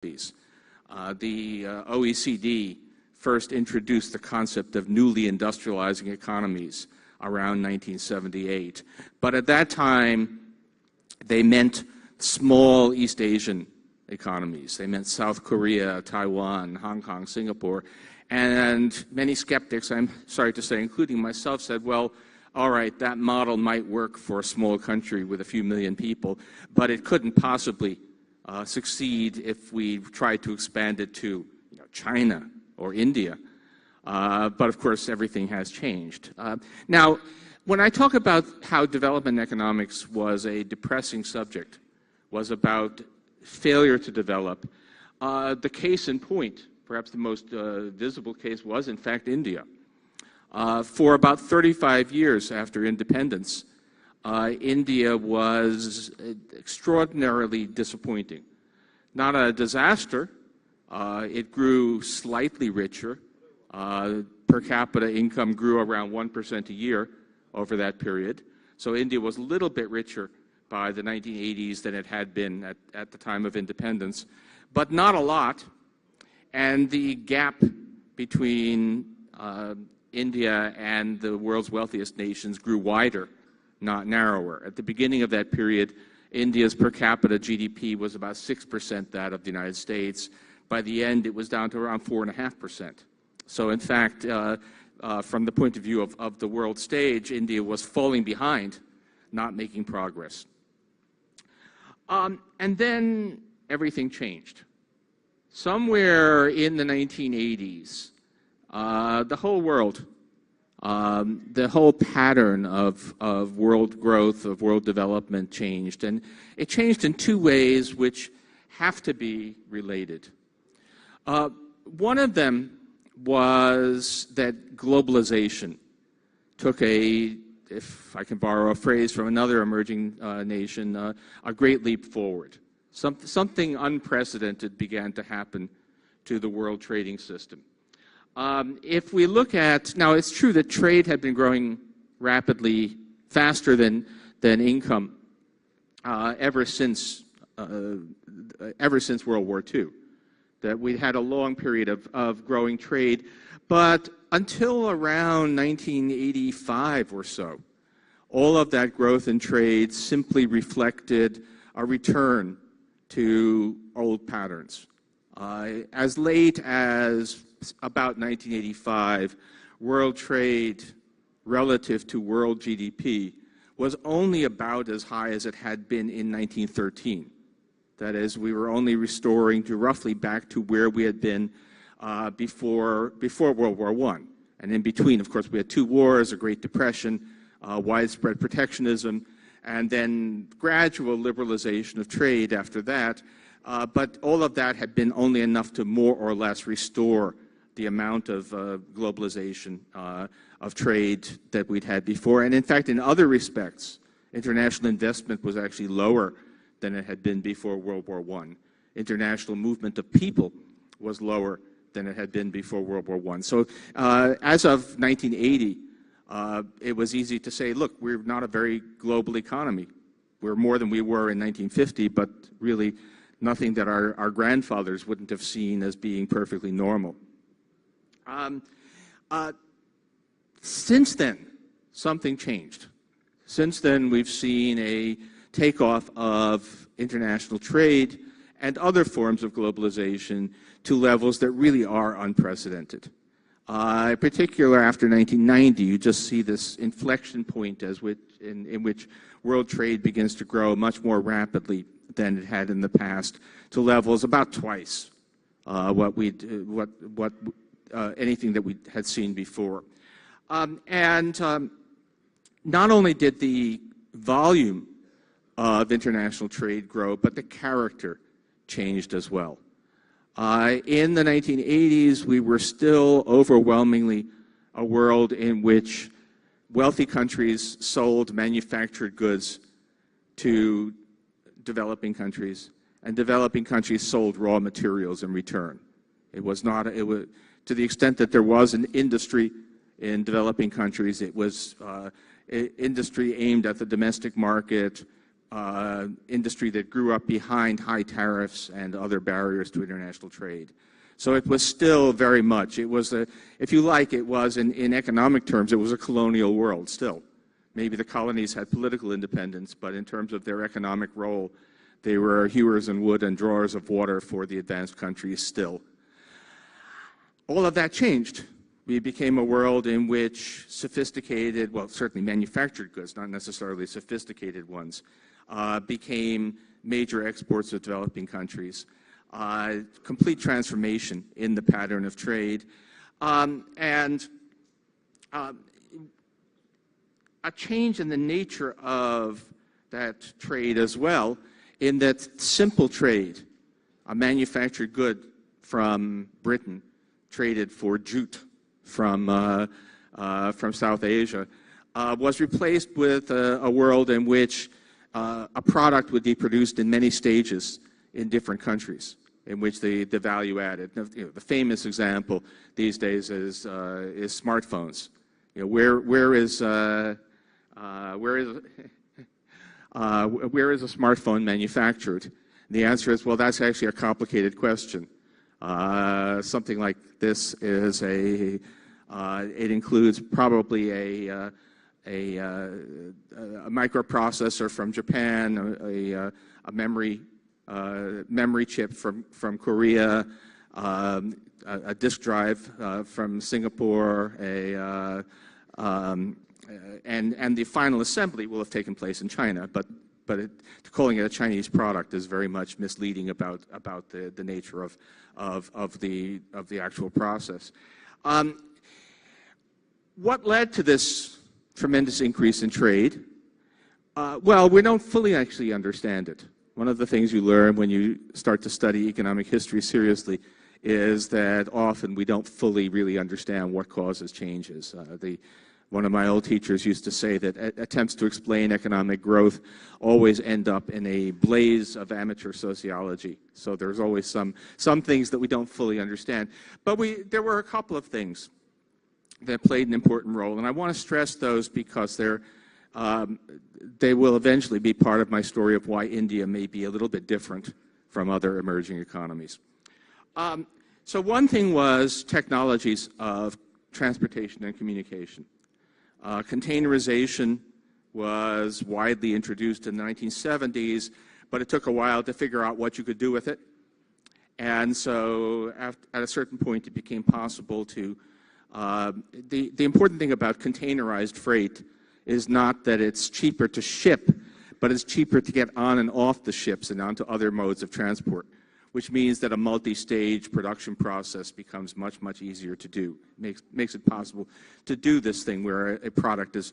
The OECD first introduced the concept of newly industrializing economies around 1978. But at that time, they meant small East Asian economies. They meant South Korea, Taiwan, Hong Kong, Singapore. And many skeptics, I'm sorry to say, including myself, said, well, all right, that model might work for a small country with a few million people, but it couldn't possibly succeed if we tried to expand it to China or India. But of course, everything has changed. Now, when I talk about how development economics was a depressing subject, was about failure to develop, the case in point, perhaps the most visible case, was in fact India. For about 35 years after independence, India was extraordinarily disappointing. Not a disaster. It grew slightly richer. Per capita income grew around 1% a year over that period. So India was a little bit richer by the 1980s than it had been at the time of independence, but not a lot. And the gap between India and the world's wealthiest nations grew wider, not narrower. At the beginning of that period, India's per capita GDP was about 6% that of the United States. By the end, it was down to around 4.5%. So in fact, from the point of view of the world stage, India was falling behind, not making progress. And then everything changed. Somewhere in the 1980s, the whole world, the whole pattern of world growth, of world development changed. And it changed in two ways which have to be related. One of them was that globalization took if I can borrow a phrase from another emerging nation, a great leap forward. Something unprecedented began to happen to the world trading system. If we look at, now it's true that trade had been growing rapidly, faster than income, ever since World War II. That we had a long period of growing trade, but until around 1985 or so, all of that growth in trade simply reflected a return to old patterns. As late as about 1985, world trade relative to world GDP was only about as high as it had been in 1913. That is, we were only restoring to roughly back to where we had been before World War I. And in between, of course, we had two wars, a Great Depression, widespread protectionism, and then gradual liberalization of trade after that. But all of that had been only enough to more or less restore the amount of globalization of trade that we'd had before. And in fact, in other respects, international investment was actually lower than it had been before World War I. International movement of people was lower than it had been before World War I. So as of 1980, it was easy to say, look, we're not a very global economy. We're more than we were in 1950, but really nothing that our grandfathers wouldn't have seen as being perfectly normal. Since then, something changed. Since then, we've seen a takeoff of international trade and other forms of globalization to levels that really are unprecedented. In particular, after 1990, you just see this inflection point in which world trade begins to grow much more rapidly than it had in the past, to levels about twice anything that we had seen before. Not only did the volume of international trade grow, but the character changed as well. In the 1980s, we were still overwhelmingly a world in which wealthy countries sold manufactured goods to developing countries, and developing countries sold raw materials in return. It was to the extent that there was an industry in developing countries, it was industry aimed at the domestic market, industry that grew up behind high tariffs and other barriers to international trade. So it was still very much, it was a, if you like, it was in economic terms, it was a colonial world still. Maybe the colonies had political independence, but in terms of their economic role, they were hewers and wood and drawers of water for the advanced countries still. All of that changed. We became a world in which sophisticated, well, certainly manufactured goods, not necessarily sophisticated ones, became major exports of developing countries. Complete transformation in the pattern of trade. And a change in the nature of that trade as well, in that simple trade, a manufactured good from Britain traded for jute from South Asia, was replaced with a world in which a product would be produced in many stages in different countries, in which the value added. You know, the famous example these days is smartphones. You know, where is a smartphone manufactured? The answer is, well, that's actually a complicated question. Something like this is it includes probably a microprocessor from Japan, a memory chip from Korea, a disk drive from Singapore, and the final assembly will have taken place in China, but calling it a Chinese product is very much misleading about the nature of the actual process. What led to this tremendous increase in trade? Well, we don't fully actually understand it. One of the things you learn when you start to study economic history seriously is that often we don't fully really understand what causes changes. One of my old teachers used to say that attempts to explain economic growth always end up in a blaze of amateur sociology. So there's always some things that we don't fully understand. But there were a couple of things that played an important role, and I want to stress those because they will eventually be part of my story of why India may be a little bit different from other emerging economies. So one thing was technologies of transportation and communication. Containerization was widely introduced in the 1970s, but it took a while to figure out what you could do with it. And so at a certain point, it became possible to the important thing about containerized freight is not that it's cheaper to ship, but it's cheaper to get on and off the ships and onto other modes of transport, which means that a multi-stage production process becomes much, much easier to do. Makes it possible to do this thing where a product is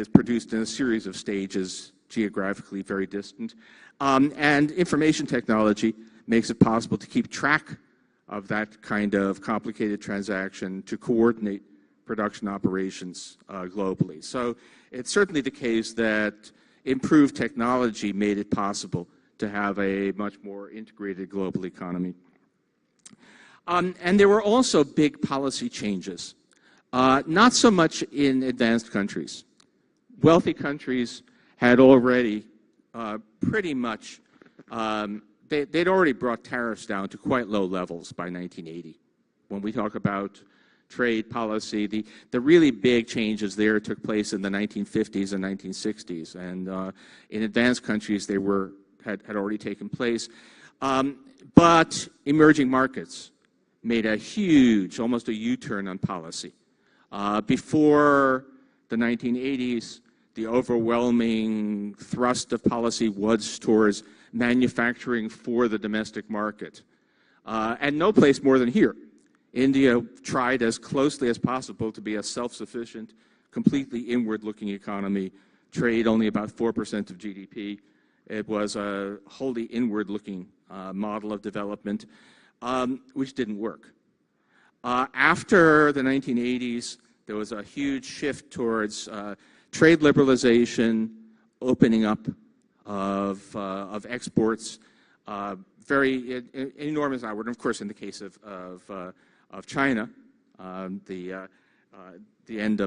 produced in a series of stages, geographically very distant. And information technology makes it possible to keep track of that kind of complicated transaction, to coordinate production operations globally. So it's certainly the case that improved technology made it possible to have a much more integrated global economy. And there were also big policy changes, not so much in advanced countries. Wealthy countries had already pretty much, they'd already brought tariffs down to quite low levels by 1980. When we talk about trade policy, the really big changes there took place in the 1950s and 1960s, and in advanced countries they had already taken place. But emerging markets made a huge, almost a U-turn on policy. Before the 1980s, the overwhelming thrust of policy was towards manufacturing for the domestic market. And no place more than here. India tried as closely as possible to be a self-sufficient, completely inward-looking economy, trade only about 4% of GDP. It was a wholly inward-looking model of development, which didn't work. After the 1980s, there was a huge shift towards trade liberalization, opening up of exports, very enormous outward. And of course, in the case of China, the end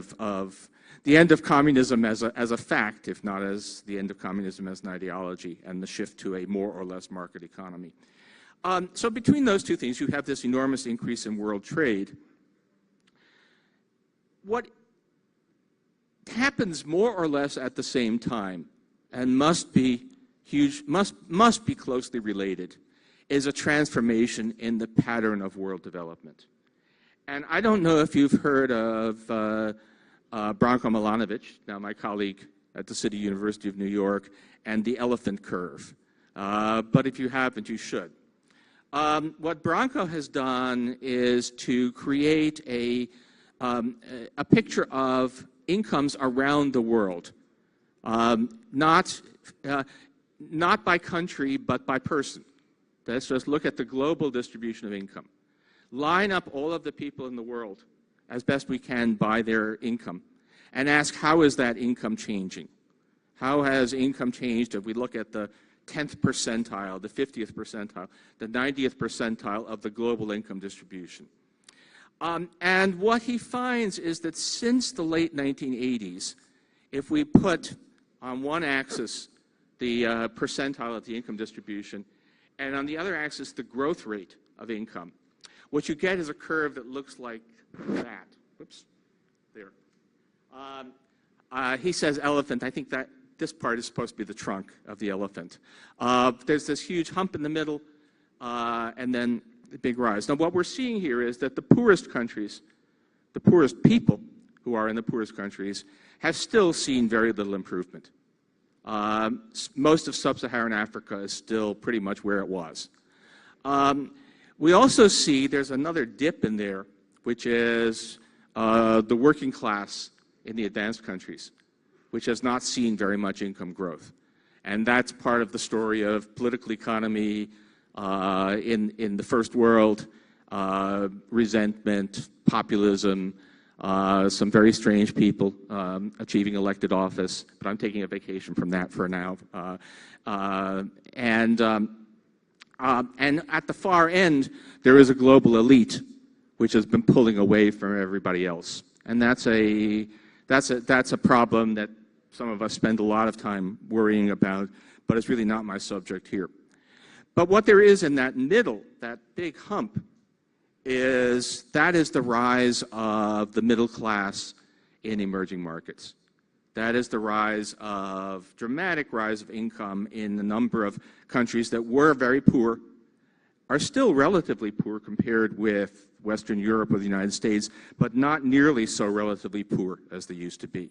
of communism as a fact, if not as the end of communism as an ideology, and the shift to a more or less market economy. So between those two things, you have this enormous increase in world trade. What happens more or less at the same time, and must be closely related, is a transformation in the pattern of world development. And I don't know if you've heard of Branko Milanovic, now my colleague at the City University of New York, and the elephant curve. But if you haven't, you should. What Branko has done is to create a picture of incomes around the world, not by country, but by person. Let's just look at the global distribution of income. Line up all of the people in the world as best we can by their income and ask, how is that income changing? How has income changed if we look at the 10th percentile, the 50th percentile, the 90th percentile of the global income distribution? And what he finds is that since the late 1980s, if we put on one axis the percentile of the income distribution, and on the other axis the growth rate of income, what you get is a curve that looks like that. Whoops, there. He says elephant. I think that this part is supposed to be the trunk of the elephant. There's this huge hump in the middle, and then the big rise. Now, what we're seeing here is that the poorest countries, the poorest people who are in the poorest countries, have still seen very little improvement. Most of sub-Saharan Africa is still pretty much where it was. We also see there's another dip in there, which is the working class in the advanced countries, which has not seen very much income growth. And that's part of the story of political economy in the first world, resentment, populism, some very strange people achieving elected office, but I'm taking a vacation from that for now. And at the far end, there is a global elite which has been pulling away from everybody else, and that's a problem that some of us spend a lot of time worrying about, but it's really not my subject here. But what there is in that middle, that big hump, is the rise of the middle class in emerging markets. That is the dramatic rise of income in a number of countries that were very poor, are still relatively poor compared with Western Europe or the United States, but not nearly so relatively poor as they used to be.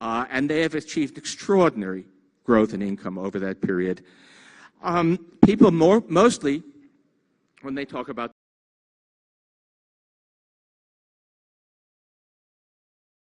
And they have achieved extraordinary growth in income over that period. People mostly, when they talk about